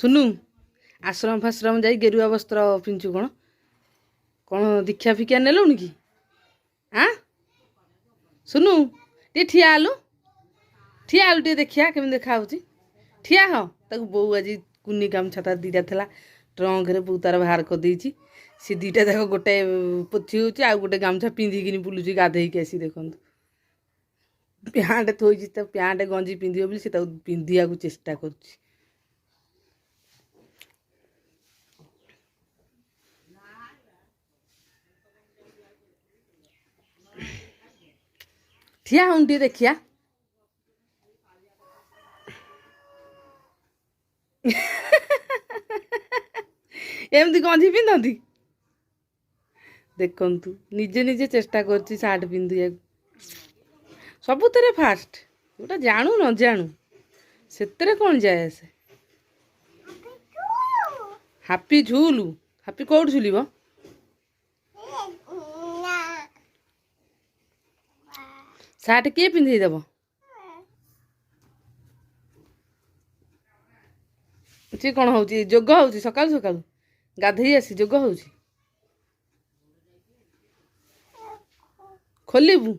सुनु आश्रम फाश्रम जाई गेरुआ वस्त्र पिंचु कौन कौन दीक्षा फिक्षा नेलुन कि हाँ सुनु टे ठिया आलु टे देखिया केमी देखा ठिया हाँ ताकू बो आज कुनी गामछा तार दीटा था ट्रंक रे बो तार बाहर कर देछि सी दीटा देख गोटे पोथी होची आ गोटे गामछा पिंधिकिनी बुलुची गाधेइकी आसी देखंतु प्यांट थोइछि त प्यांट गंजी पिंधियो बोली से ताकू पिंधियाकू चेष्टा करछि ठिया हूँ टे देखिया एमती गंजी पिंधती देखंतु निजे निजे चेष्टा करछि सार्ट पिंधिया सबुतरे फास्ट जोटा जानू न जानू सेतरे कौन जाए से हापी झूलू हापी कौट झूलिब सार्ट किए पिंधे देव सी कौन हो जोग हो सकाल सकाल गाधई आसी जोग हो खोलबू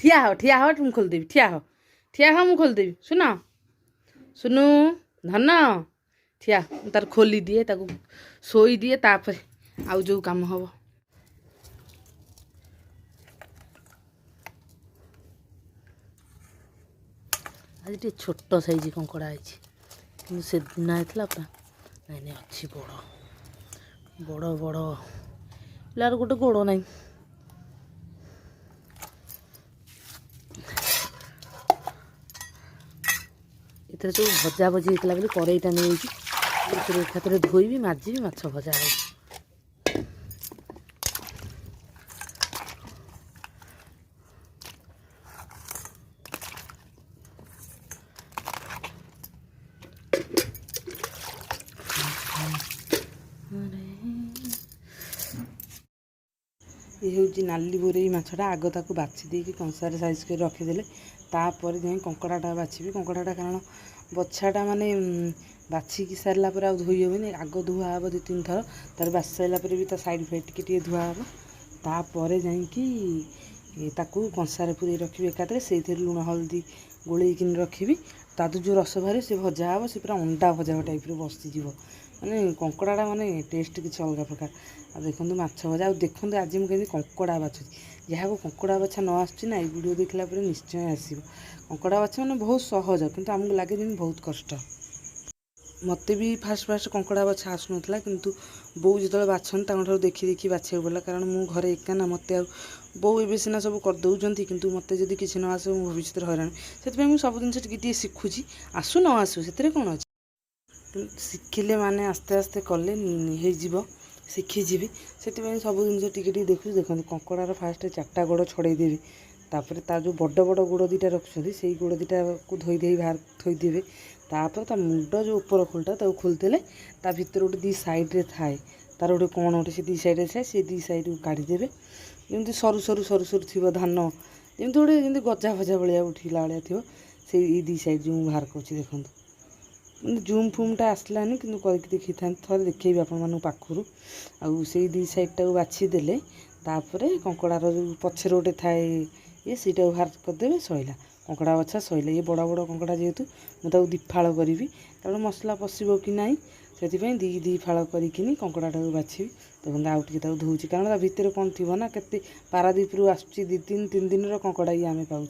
ठिया हो मुझे खोलदेवी ठिया हो मुझे खोलदेवी सुन सुनु धन ठिया तार खोली दिए ताकू सोई दिए तापर आउ जो काम हम आज टे छोट साइज कंकड़ा आई से दिन आईला पूरा नाई नाई अच्छी बड़ बड़ बड़ लार गोटे गोड़ नाई इतने सब भजा भजी होता बोली कड़ईटा नहीं एकाथरे धोईबी माजिबी माछ भजा हो ये हूँ नाली बोरे माछटा आग ताक बाछि देकी कंसार साइज कर रखीदे तापर जाए कंकड़ाटा बाछी कंकड़ाटा कारण बछाटा माने बाछिकी सारा पर धोई हेनी आग धुआ हे 2-3 थर तार बाछि सारा भी साइड फाइड टी धुआ हे तापर जाकि कंसार पूरे रखी एकाथरे से लुण हल्दी गोलैकिन रखी तादू जो रस बाहर से भजा हे से पूरा अंडा भजा टाइप बसीज माने कंकड़ाटा माने टेस्ट किसी अलग प्रकार आ देखो माछ भजा आ देखो आज मुझे कंकड़ा बाछुची जहाँ को कंकड़ा बाछा न आसना ये वीडियो देखला निश्चय आसो कंकड़ा बाछा मैंने बहुत सहज किंतु आमको लगे जमी बहुत कष्ट मत भी फास्ट कंकड़ा बाछा आसुना किंतु बो जो बाछन देखी देखी बाछा पड़ा कारण मु घरे एका ना मत बो ए सीना सब करदे किंतु मत जब किसी न आस भविष्य हैरान से सब जिन टे शिखुची आसु न आसु से कौन अच्छे शिखिले माने आस्ते आस्ते कले हो शिखिजी से सब जिन टी देखुँ देखो कंकड़ार फास्ट 4टा गोड़ छड़ेदेवी तापर ता जो बड़ बड़ गोड़ 2टा रखुच्च से गोड़ 2टा को धोईदे बाहर थोदेवे तापर ता मुंड जो ऊपर खोलटा खोलते ता भर गोटे 2 साइड्रे थाए तार गोटे कौन गोटे से 2 साइड्रे थाए से 2 साइड को काढ़ीदेवे जमी सरू सरू सरू सरू थी धान जमी गोटे जमी गजा भजा भाया उठला भाया थी से 2 साइड जो बाहर कर देखूँ जूम फूमटा आसलानी कि करके देखी था थे देखी आपण पाखु आउ से 2 साइडटा को बाछीदे तापर कंकड़ार जो पछे गोटे थाए ये सीटा बाहर करदे सैला कंकड़ा बछा सैला ये बड़ बड़ कंकड़ा जेहेतु मुझे दिफाड़ करी कारण मसला पशब कि ना से दी फाड़ करी कंकड़ाटा को बाछी देखो आउ टे धोची कारण भितर कौन थी ना के पारादीपुर आसूँ 2-3 दिन कंकड़ा ये आम पाऊँ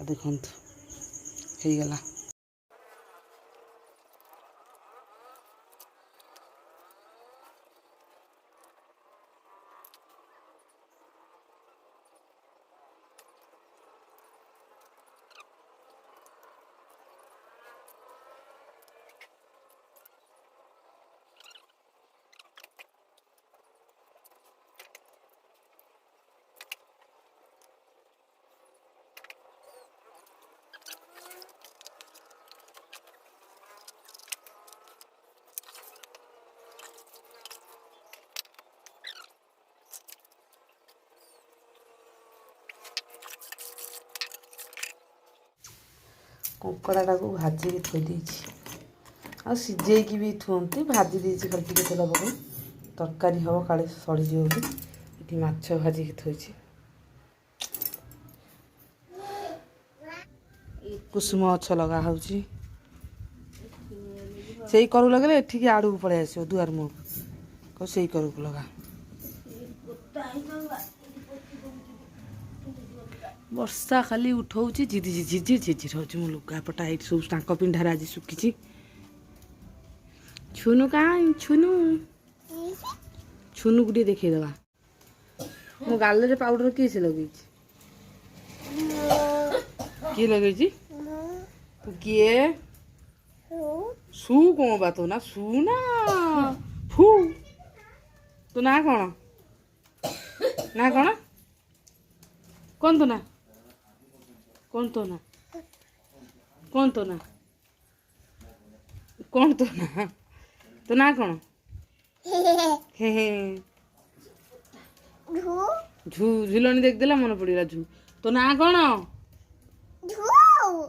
आ देखु हो कंकड़ाटा को भाजिकी थोड़ी ଆଉ ସିଝେଇକି ବି ଥୁଅନ୍ତି। ଭାଜି ଦେଇଛି ଖାଲି ଟିକେ ତେଲ ପକାଇ, ତରକାରୀ ହେବ କାଳେ ସଢ଼ିଯିବ ବୋଲି। ଏଠି ମାଛ ଭାଜିକି ଥୋଇଛି। କୁସୁମ ଗଛ ଲଗା ହେଉଛି। ସେଇ କରୁ ଲଗେଇଲେ ଏଠିକି ଆଡ଼କୁ ପଳେଇ ଆସିବ ଦୁଆର ମୁହଁକୁ, କହ ସେଇ କରୁକୁ ଲଗା। ବର୍ଷା ଖାଲି ଉଠଉଛି, ଝିଝି ଝିଝି ହେଉଛି। ମୁଁ ଲୁଗାପଟା ଏଇଠି ସବୁ ଟାଙ୍କ ପିଣ୍ଡାରେ ଆଜି ଶୁଖିଛି। ଛୁନୁ କାଇଁ ଛୁନୁକୁ ଟିକେ ଦେଖେଇଦେବା। ମୋ ଗାଲରେ ପାଉଡର କିଏ ସେ ଲଗେଇଛି? କିଏ ଲଗେଇଛି? କିଏ? ସୁ କ'ଣ ବା ତୋ ନା? ସୁ ନା ଫୁ? ତୋ ନା କ'ଣ? ନା କ'ଣ? କ'ଣ ତୋ ନା? କ'ଣ ତୋ ନା? କ'ଣ ତୋ ନା? କ'ଣ ତୋ ନା? ତୋ ନା କ'ଣ? ହେ ହେ ଝୁ ଝୁଲଣି ଦେଖିଦେଲା ମନେ ପଡ଼ିଗଲା ଝୁ। ତୋ ନା କ'ଣ?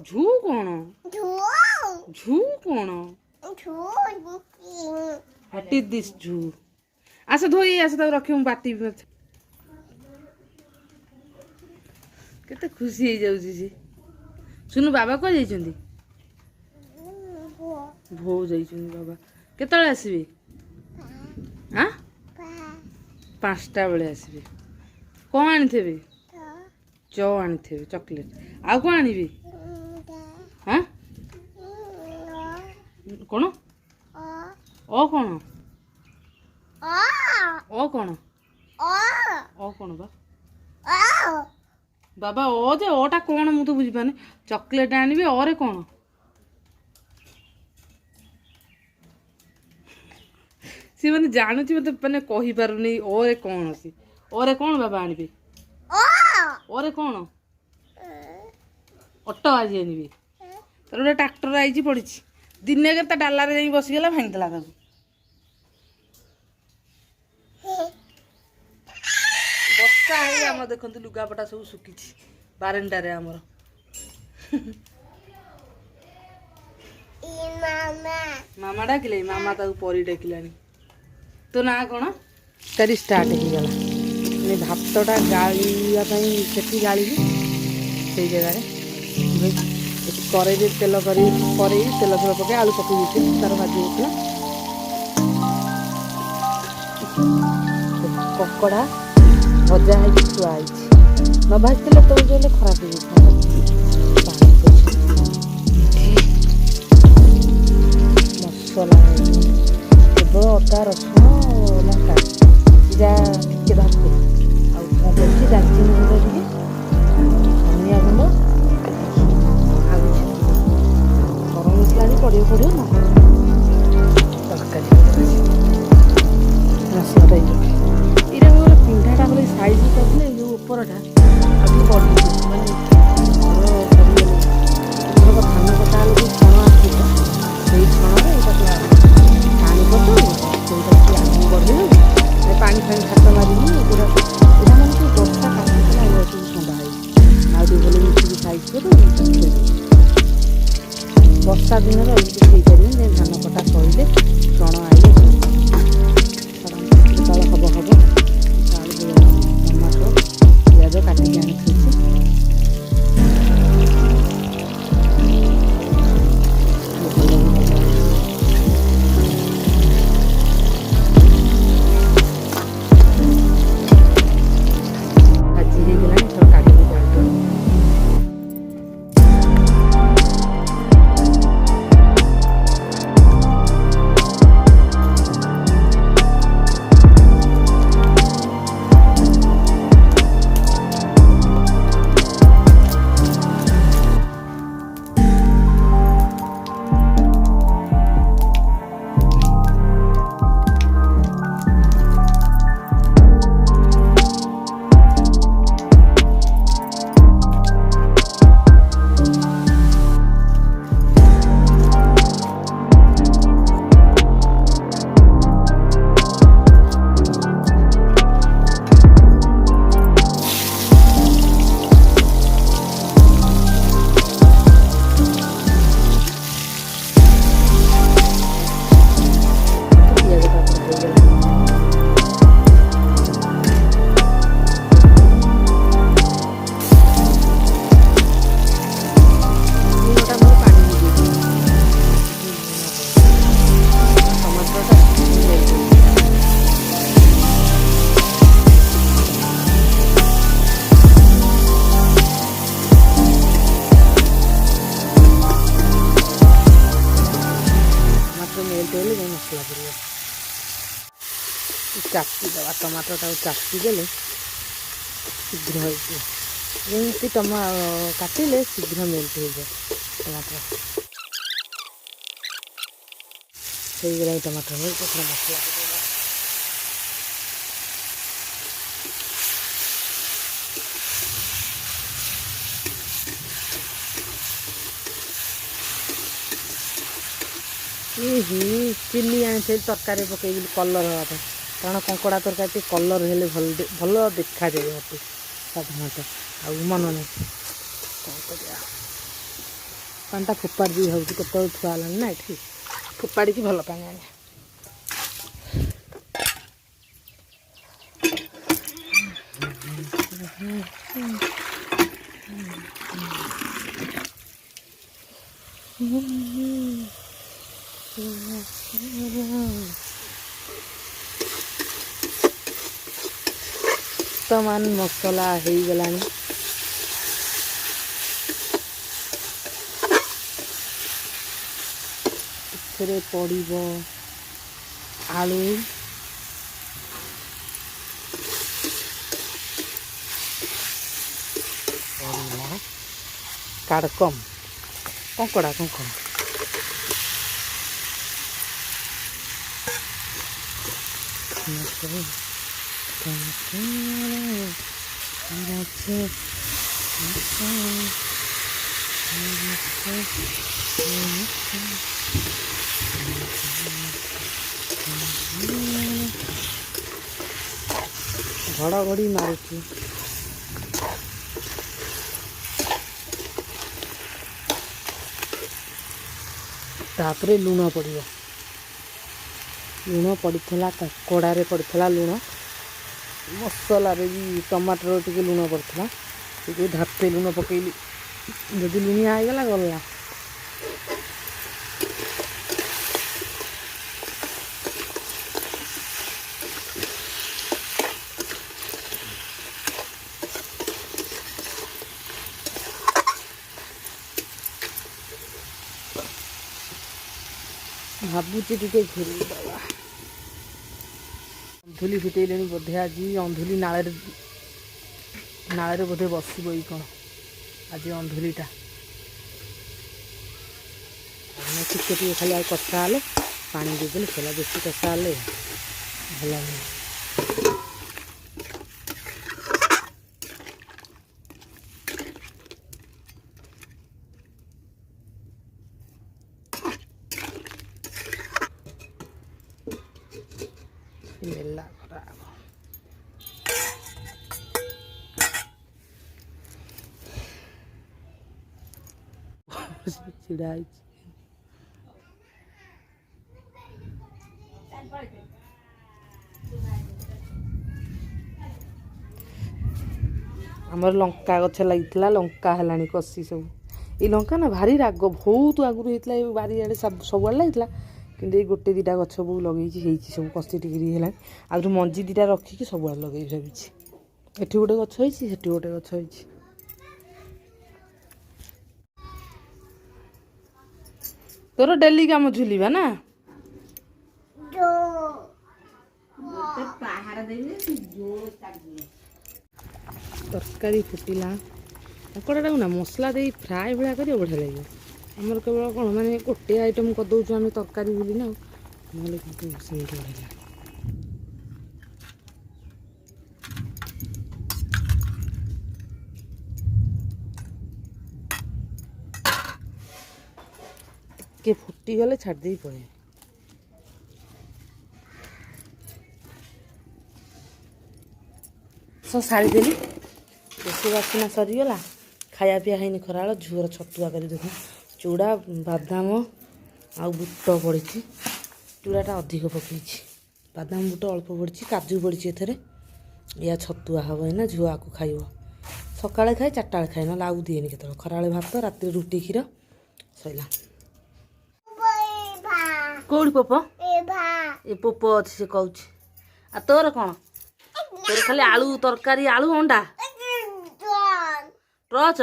ଝୁ କ'ଣ? ଝୁ କ'ଣ? ହ୍ୱାଟ୍ ଇଜ୍ ଦିସ୍ ଝୁ? ଆସ ଧୋଇ ଆସ, ତାକୁ ରଖିବ ମୁଁ ବାଟିବି। କେତେ ଖୁସି ହେଇଯାଉଛି ସେ। ଶୁଣୁ ବାବା କୁଆଡ଼େ ଯାଇଛନ୍ତି? ଭୋଉ ଯାଇଛନ୍ତି ବାବା। କେତେବେଳେ ଆସିବେ? ଆଁ 5ଟା ବେଳେ ଆସିବେ। କ'ଣ ଆଣିଥିବେ? ଆଣିଥିବେ ଚକୋଲେଟ୍। ଆଉ କ'ଣ ଆଣିବେ? ହାଁ କ'ଣ? କ'ଣ? କ'ଣ? କ'ଣ ବା? ବାବା ଯେ ଅଟା କ'ଣ ମୁଁ ତ ବୁଝିପାରୁନି। ଚକୋଲେଟ୍ ଆଣିବେ, ଅରେ କ'ଣ? ସିଏ ମାନେ ଜାଣୁଛି, ମତେ ମାନେ କହିପାରୁନି ଅରେ କ'ଣ। ସିଏ ଅରେ କ'ଣ ବାବା ଆଣିବେ? ଅରେ କ'ଣ? ଅଟୋ ଆଜି ଆଣିବେ। ତାର ଗୋଟେ ଟ୍ରାକ୍ଟର ଆଇଛି ପଡ଼ିଛି। ଦିନେ ତା ଡାଲାରେ ଯାଇ ବସିଗଲା, ଭାଙ୍ଗିଦେଲା ତାକୁ। ବର୍ଷା ହେଇ ଆମର ଦେଖନ୍ତୁ ଲୁଗାପଟା ସବୁ ଶୁଖିଛି ବାରଣ୍ଡାରେ ଆମର। ମାମା ଡାକିଲେ, ମାମା ତାକୁ ପରି ଡାକିଲାଣି। ତୋ ନାଁ କ'ଣ? ତାରି ଷ୍ଟାର୍ଟ ହେଇଗଲା। ଭାତଟା ଗାଳିବା ପାଇଁ ସେଠି ଗାଳିବି, ସେଇ ଜାଗାରେ କରେଇରେ ତେଲ କରେଇ ତେଲ ଫେଲ ପକାଇ ଆଳୁ ପକାଇ ଦେଇଥିଲି, ତାର ଭାଜି ହେଇଥିଲା। କଙ୍କଡ଼ା ଭଜା ହେଇକି ଥୁଆ ହେଇଛି। ନ ଭାଜିଥିଲେ ତ ହେଲେ ଖରାପ ହେଇଯାଇଥାନ୍ତା। ମସଲା କେବଳ ଅଦା ରସୁଣ ଲଙ୍କା ଜିରା ଟିକେ ଭାଜିଦେଲି। ଆଉ କ'ଣ କରିଛି? ଡାଲଚିନି ଗୁଣ୍ଡ ଟିକେ, ଧନିଆ ଗୁଣ୍ଡ, ଆଉ ଗରମ ମସଲା ବି ପଡ଼ିବ ନା। ତରକାରୀ ମସଲା ଦେଇକି ଏଇଟା ମୋର ପିଣ୍ଡାଟା ବୋଲେ ସାଇଜ୍ କରିଥିଲେ, ଏ ଯେଉଁ ଉପରଟା ଆଉ ଟିକେ ବଢ଼ିଯିବ। ମାନେ ଧାନ କଟା ହେଲେ ଯେଉଁ ଛଣ ଆସିବ, ସେଇ ଛଣରେ ଏଇଟା ପାଣି କରିଦେବୁ। ସେଇଟା ଆଗକୁ ବଢ଼େଇଦେବୁ, ପାଣି ଫାଣି ହାତ ମାରିକି ଏଇଟା ମାନେ ସବୁ ବର୍ଷା କାଟିଥିଲା, ଏଗୁଡ଼ା ସବୁ ଥଣ୍ଡା ହେଇଛି। ଆଉ ଟିକେ ଭଲ ମିଶିକି ସାଇଜ୍ କରିଦେବୁ। ବର୍ଷା ଦିନରେ ଏମିତି ହେଇପାରିବନି, ଧାନ फुटेले जाए मसला पड़ो चापीदे टमाटोटा चापीदे शीघ्र होमती टमा काटिले शीघ्र मेल्ट हो जाए टमाटर हो गला टमाटर हो मसला चिनी आनी तरकारी पकई कलर हाँपे कारण कंकड़ा तरकारी कलर हेले भल देखा जाए मत साधारणतः आ मन नहीं कौन कर पानी फोपाड़ भी भाव केत थुआ ना ये फोपाड़ी की भल पानी आने वर्तमान मसला हो गलानी इथे पड़ो आलू काड़कम कंकड़ा घड़घड़ी मारुची तापरे लुण पड़ो लुण पड़ता ककड़े पड़ता लुण मसला भी टमाटर टे लुण पड़ता धापे लुण पकईली जदि लुणिया होगला गला भावुची टे घूरी दवा अंधुली फुटेले बोधे आज अंधुली नाले बोधे बसब कौन आज अंधुलीटा टिके खाली कषा हेले पानी देदेले सला बेसी कषा हेले भल मेला चिड़ा आमर लंका गछ लगी लंका है कषि सब ये लंका ना भारी राग बहुत आगुरी होता है बारी आड़े सब लगी कि गोटे दीटा गछ बहुत लगे सब कषि टिकी है आगे मंजी दीटा रखिकी सब लगे भाई एटी गोटे गछ होती गोटे गछ होती तोर डेली काम झुलिबा ना तरकारी फुटिला कंकड़ा ना मसला दे फ्राए भाया कर बढ़िया लगे आमर केवल कौन माने गोटे आइटम करदे आम तरकारी बोली ना ना बढ़िया के फुटी गले छाड़ दे पड़े सब साड़ी देली रोषे बासना सरीगला खाया पिया है खरा झुअर छतुआ कर देख चूड़ा बादाम आ बुट पड़ी चूड़ाटा अधिक पकई बादाम बुट अल्प पड़ी काजू पड़ी एथरे या छतुआ हम है ना झुआ को खाइब सकाଳେ खाए 4टा खाए ना आउ दिएनि केत खरा भात रात रुटी क्षीर सैला कौड़ी पोप ए पोप अच्छी से कहूँ आ तोर कौन तोर खाली आलू तरकारी आलू अंडा टर्च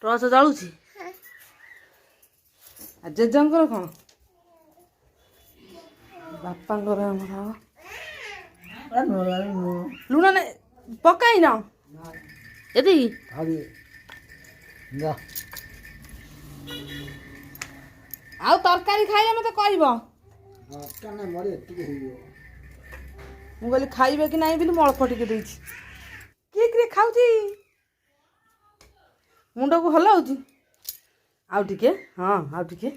टर्च जलुची आ जेजंकर कौन ବାପାଙ୍କର ଆମର ଲୁଣ ପକାଇନ ଏତିକି ଆଉ ତରକାରୀ ଖାଇଲେ ମତେ କହିବ। ମୁଁ କହିଲି ଖାଇବେ କି ନାହିଁ ବୋଲି ମୁଁ ଅଳ୍ପ ଟିକେ ଦେଇଛି। କିଏ ଖାଉଛି ମୁଣ୍ଡକୁ ହଲାଉଛି ଆଉ ଟିକେ ହଁ ଆଉ ଟିକେ